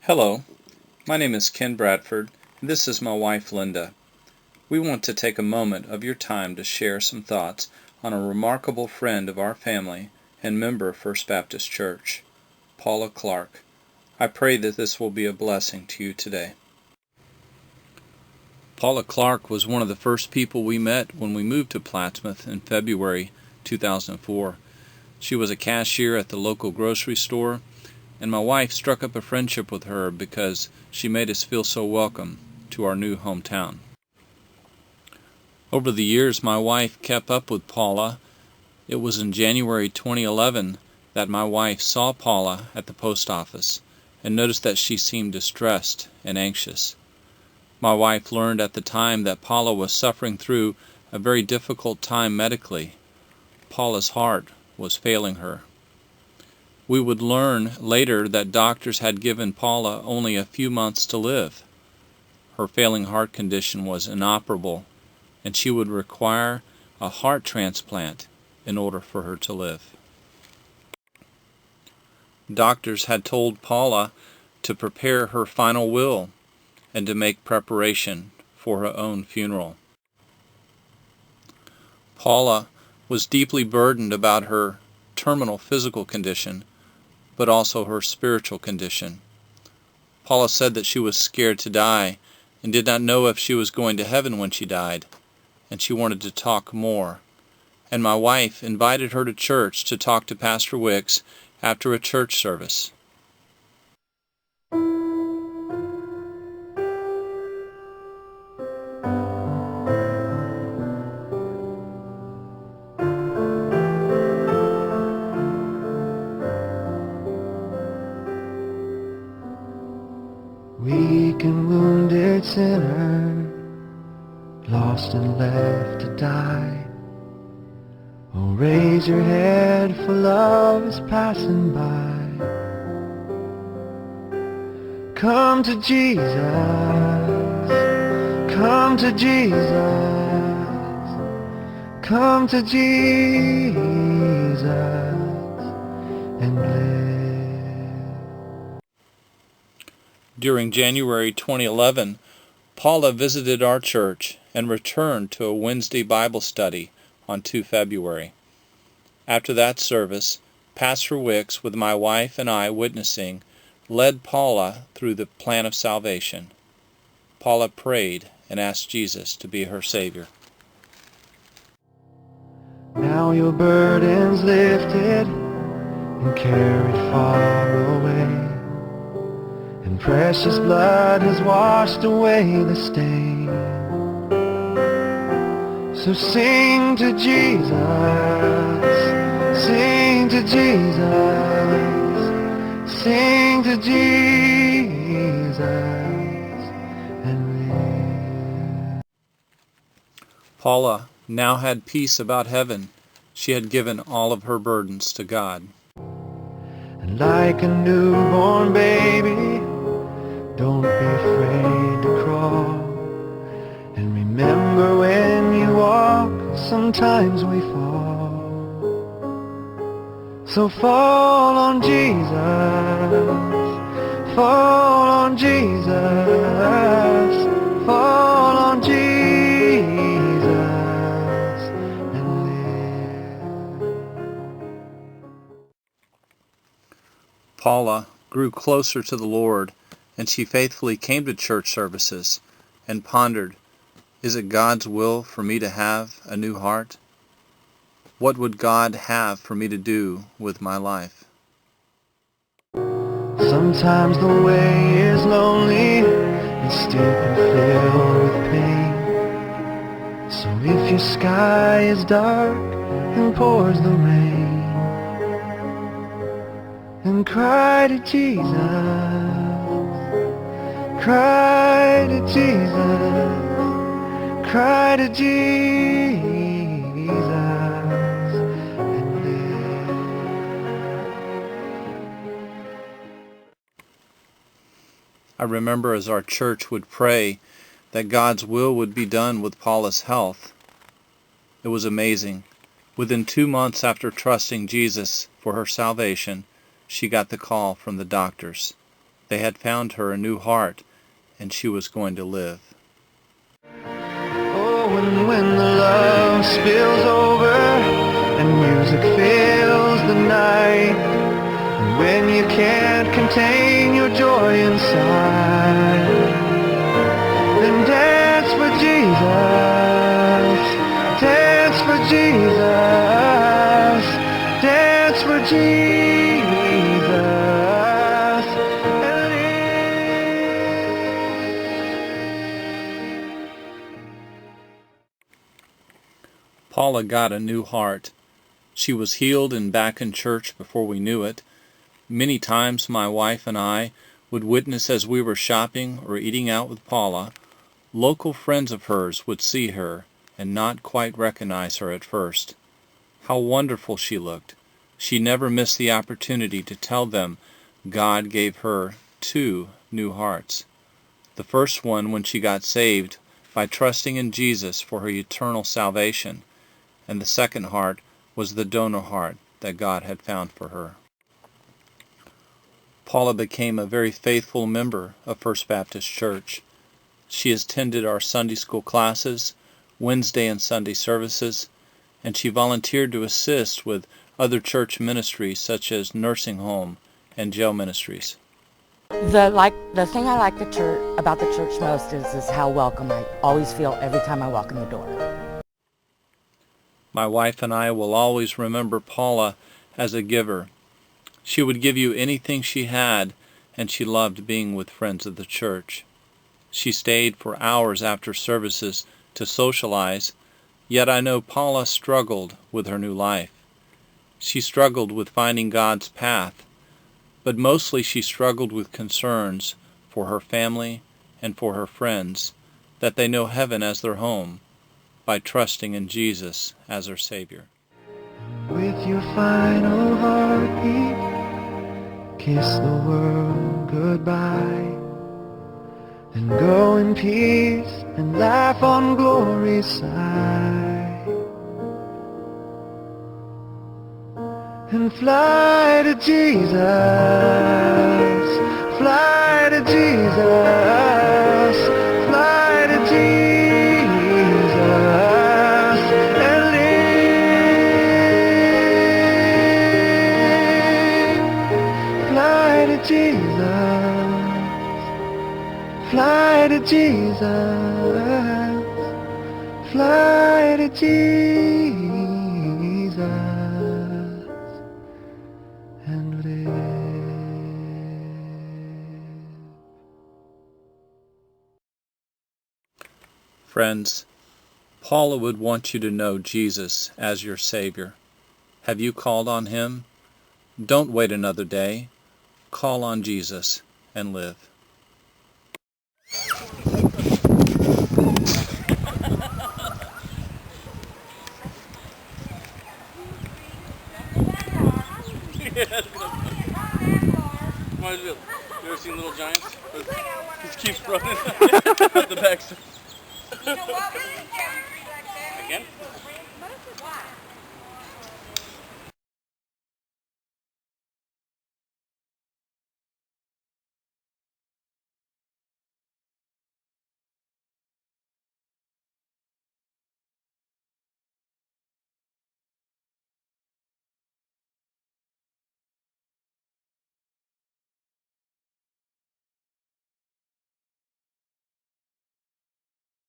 Hello, my name is Ken Bradford, and this is my wife Linda. We want to take a moment of your time to share some thoughts on a remarkable friend of our family and member of First Baptist Church, Paula Clark. I pray that this will be a blessing to you today. Paula Clark was one of the first people we met when we moved to Plattsmouth in February 2004. She was a cashier at the local grocery store, and my wife struck up a friendship with her because she made us feel so welcome to our new hometown. Over the years, my wife kept up with Paula. It was in January 2011 that my wife saw Paula at the post office and noticed that she seemed distressed and anxious. My wife learned at the time that Paula was suffering through a very difficult time medically. Paula's heart was failing her. We would learn later that doctors had given Paula only a few months to live. Her failing heart condition was inoperable, and she would require a heart transplant in order for her to live. Doctors had told Paula to prepare her final will and to make preparation for her own funeral. Paula was deeply burdened about her terminal physical condition, but also her spiritual condition. Paula said that she was scared to die and did not know if she was going to heaven when she died, and she wanted to talk more. And my wife invited her to church to talk to Pastor Wicks after a church service. Weak and wounded sinner, lost and left to die. Oh, raise your head, for love is passing by. Come to Jesus, come to Jesus, come to Jesus and live. During January 2011, Paula visited our church and returned to a Wednesday Bible study on 2 February. After that service, Pastor Wicks, with my wife and I witnessing, led Paula through the plan of salvation. Paula prayed and asked Jesus to be her Savior. Now your burden's lifted and carried far away, and precious blood has washed away the stain. So sing to Jesus, sing to Jesus, sing to Jesus and live. Paula now had peace about heaven. She had given all of her burdens to God. And like a newborn baby, don't be afraid to crawl. And remember, when you walk, sometimes we fall. So fall on Jesus, fall on Jesus, fall on Jesus and live. Paula grew closer to the Lord, and she faithfully came to church services and pondered, is it God's will for me to have a new heart? What would God have for me to do with my life? Sometimes the way is lonely and steep and filled with pain. So if your sky is dark and pours the rain, then cry to Jesus, cry to Jesus, cry to Jesus and live. I remember as our church would pray that God's will would be done with Paula's health. It was amazing. Within 2 months after trusting Jesus for her salvation, she got the call from the doctors. They had found her a new heart, and she was going to live. Oh, and when the love spills over and music fills the night, and when you can't contain your joy inside, then dance for Jesus, dance for Jesus, dance for Jesus. Paula got a new heart. She was healed and back in church before we knew it. Many times my wife and I would witness as we were shopping or eating out with Paula, local friends of hers would see her and not quite recognize her at first. How wonderful she looked. She never missed the opportunity to tell them God gave her 2 new hearts. The first one when she got saved by trusting in Jesus for her eternal salvation, and the second heart was the donor heart that God had found for her. Paula became a very faithful member of First Baptist Church. She attended our Sunday school classes, Wednesday and Sunday services, and she volunteered to assist with other church ministries such as nursing home and jail ministries. The thing I like about the church most is how welcome I always feel every time I walk in the door. My wife and I will always remember Paula as a giver. She would give you anything she had, and she loved being with friends of the church. She stayed for hours after services to socialize, yet I know Paula struggled with her new life. She struggled with finding God's path, but mostly she struggled with concerns for her family and for her friends, that they know heaven as their home, by trusting in Jesus as their Savior. With your final heartbeat, kiss the world goodbye, and go in peace and laugh on glory's side, and fly to Jesus, fly to Jesus, fly to Jesus. Fly to Jesus, fly to Jesus, and live. Friends, Paula would want you to know Jesus as your Savior. Have you called on Him? Don't wait another day. Call on Jesus and live. You ever seen Little Giants? He just keeps running at the back. You know what?